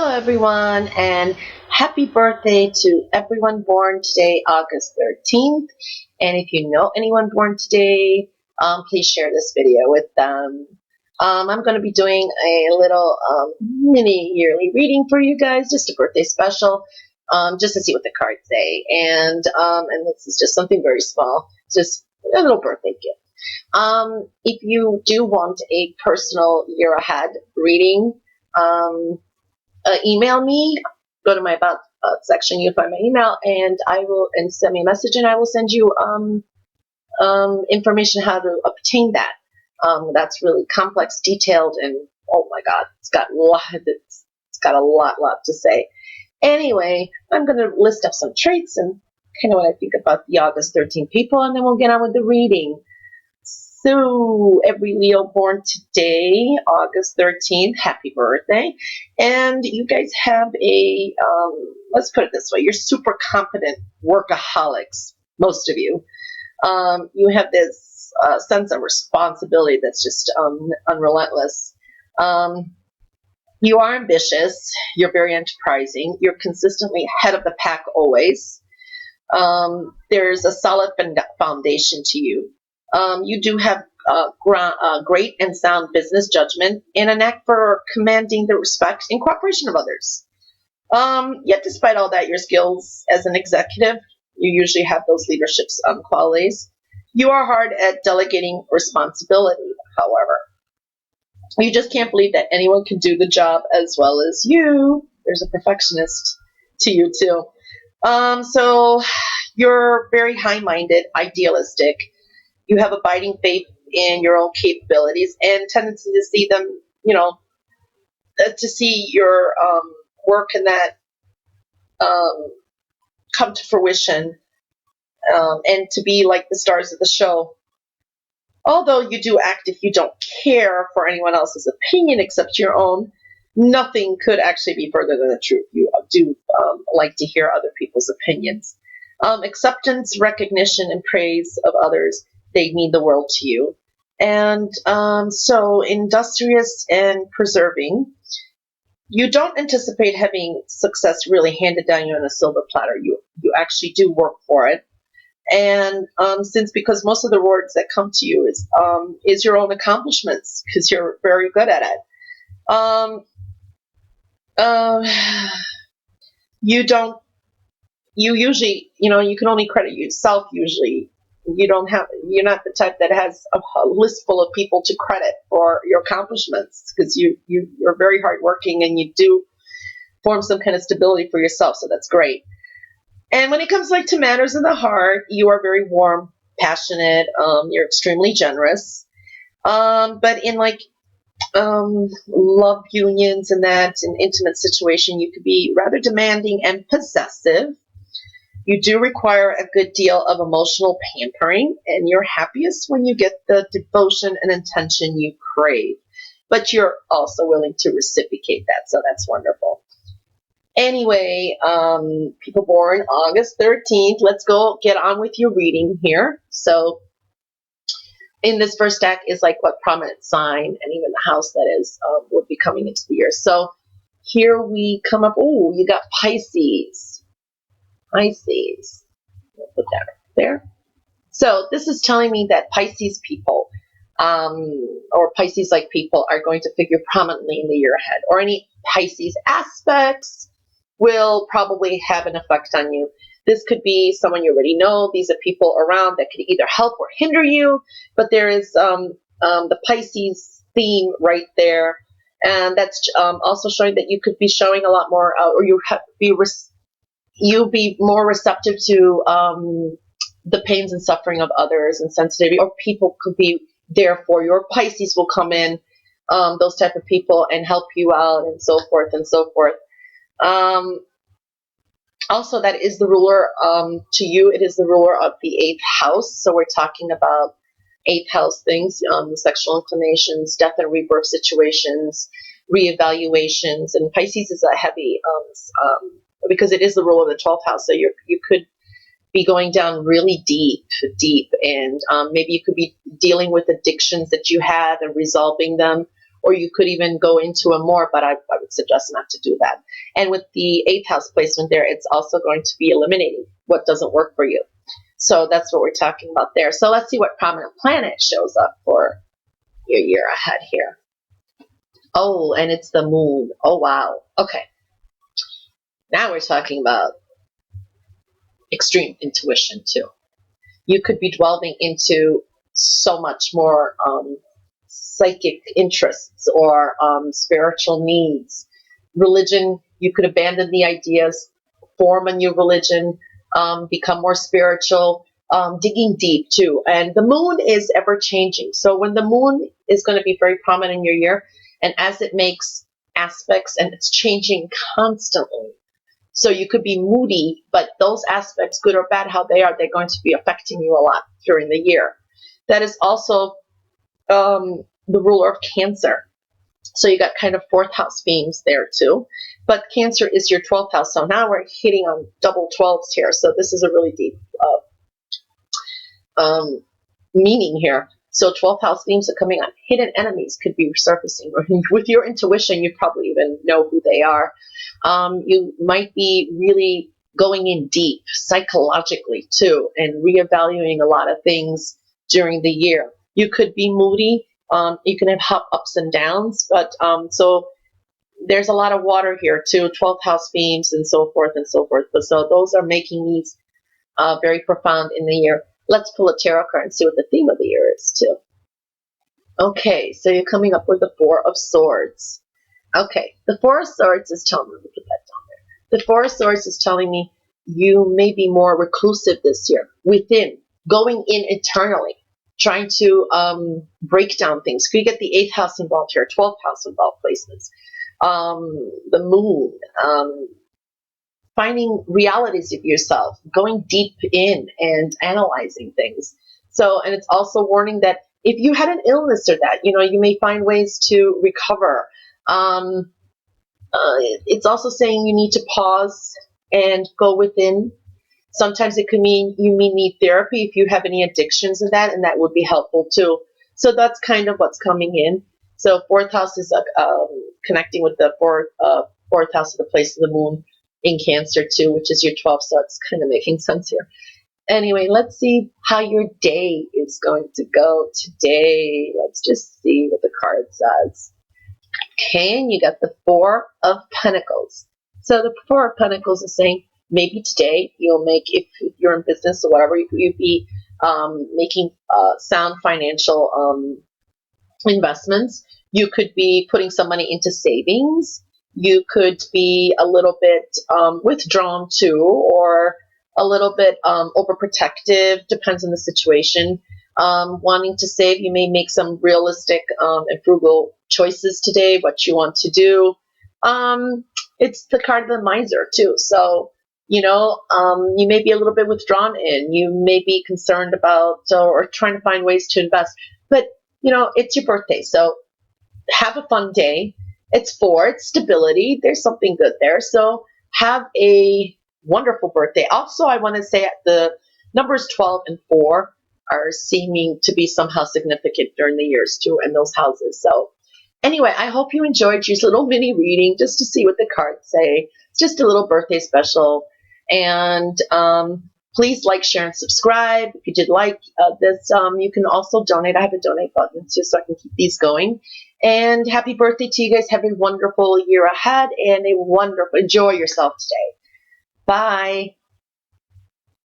Hello, everyone, and happy birthday to everyone born today, August 13th. And if you know anyone born today, please share this video with them. I'm going to be doing a little mini yearly reading for you guys, just a birthday special, just to see what the cards say. And this is just something very small, just a little birthday gift. If you do want a personal year ahead reading, email me. Go to my about section. You'll find my email, and send me a message, and I will send you information how to obtain that. That's really complex, detailed, and oh my God, it's got a lot to say. Anyway, I'm going to list up some traits and kind of what I think about the August 13 people, and then we'll get on with the reading. So, every Leo born today, August 13th, happy birthday. And you guys have let's put it this way, you're super competent workaholics, most of you. You have this sense of responsibility that's just unrelentless. You are ambitious, you're very enterprising, you're consistently ahead of the pack always. There's a solid foundation to you. You do have great and sound business judgment and a knack for commanding the respect and cooperation of others. Yet despite all that, your skills as an executive, you usually have those leadership qualities. You are hard at delegating responsibility, however. You just can't believe that anyone can do the job as well as you. There's a perfectionist to you too. So you're very high-minded, idealistic. You have abiding faith in your own capabilities and tendency to see them, to see your work in that come to fruition, and to be like the stars of the show. Although you do act if you don't care for anyone else's opinion except your own, nothing could actually be further than the truth. You do like to hear other people's opinions. Acceptance, recognition, and praise of others, they mean the world to you. And so industrious and persevering, you don't anticipate having success really handed down you on a silver platter. You actually do work for it. And because most of the rewards that come to you is your own accomplishments, because you're very good at it. You usually, you can only credit yourself usually. You're not the type that has a list full of people to credit for your accomplishments, because you're very hardworking and you do form some kind of stability for yourself. So that's great. And when it comes to matters of the heart, you are very warm, passionate. You're extremely generous. But in love unions and that, in intimate situation, you could be rather demanding and possessive. You do require a good deal of emotional pampering, and you're happiest when you get the devotion and attention you crave. But you're also willing to reciprocate that, so that's wonderful. Anyway, people born August 13th, let's go get on with your reading here. So in this first deck is what prominent sign and even the house that is would be coming into the year. So here we come up, you got Pisces. Pisces. I'll put that right there. So this is telling me that Pisces people, or Pisces-like people, are going to figure prominently in the year ahead, or any Pisces aspects will probably have an effect on you. This could be someone you already know. These are people around that could either help or hinder you, but there is the Pisces theme right there, and that's also showing that you could be showing a lot more, or you'll be more receptive to the pains and suffering of others, and sensitivity, or people could be there for you, or Pisces will come in, those type of people, and help you out, and so forth and so forth. Also, that is the ruler, to you, it is the ruler of the 8th house. So we're talking about 8th house things, sexual inclinations, death and rebirth situations, reevaluations. And Pisces is a heavy, because it is the ruler of the 12th house. So you could be going down really deep, and maybe you could be dealing with addictions that you have and resolving them, or you could even go into a more, but I would suggest not to do that. And with the 8th house placement there, it's also going to be eliminating what doesn't work for you. So that's what we're talking about there. So let's see what prominent planet shows up for your year ahead here. Oh, and it's the moon. Oh, wow. Okay. Now we're talking about extreme intuition too. You could be delving into so much more psychic interests or spiritual needs. Religion, you could abandon the ideas, form a new religion, become more spiritual, digging deep too. And the moon is ever changing. So when the moon is going to be very prominent in your year, and as it makes aspects and it's changing constantly. So you could be moody, but those aspects, good or bad, how they are, they're going to be affecting you a lot during the year. That is also the ruler of Cancer. So you got kind of 4th house themes there too. But Cancer is your 12th house. So now we're hitting on double 12s here. So this is a really deep meaning here. So 12th house themes are coming on. Hidden enemies could be resurfacing. With your intuition, you probably even know who they are. You might be really going in deep psychologically too and reevaluating a lot of things during the year. You could be moody. You can have ups and downs, but so there's a lot of water here too, 12th house themes and so forth and so forth. So those are making these very profound in the year. Let's pull a tarot card and see what the theme of the year is too. Okay, so you're coming up with the 4 of Swords. Okay, the 4 of Swords is telling me, let me put that down there. The 4 of Swords is telling me you may be more reclusive this year, within, going in internally, trying to break down things. Could you get the 8th house involved here, 12th house involved placements? The moon, finding realities of yourself, going deep in and analyzing things. So, and it's also warning that if you had an illness or that, you may find ways to recover. It's also saying you need to pause and go within. Sometimes it could mean you may need therapy if you have any addictions of that, and that would be helpful too. So that's kind of what's coming in. So 4th house is connecting with the 4th house of the place of the moon in Cancer too, which is your 12th, so it's kind of making sense here. Anyway, let's see how your day is going to go today. Let's just see what the card says. Okay, and you got the 4 of Pentacles. So the 4 of Pentacles is saying maybe today you'll make, if you're in business or whatever, you'll be making sound financial investments. You could be putting some money into savings. You could be a little bit withdrawn too, or a little bit overprotective, depends on the situation. Wanting to save, you may make some realistic and frugal choices today, what you want to do. It's the card of the miser too. So, you may be a little bit withdrawn in. You may be concerned about or trying to find ways to invest. But, it's your birthday. So have a fun day. It's stability. There's something good there. So have a wonderful birthday. Also, I want to say the numbers 12 and 4 are seeming to be somehow significant during the years too, and those houses. So anyway, I hope you enjoyed your little mini reading just to see what the cards say. It's just a little birthday special. And please like, share, and subscribe. If you did like this, you can also donate. I have a donate button too, so I can keep these going. And happy birthday to you guys. Have a wonderful year ahead and enjoy yourself today. Bye.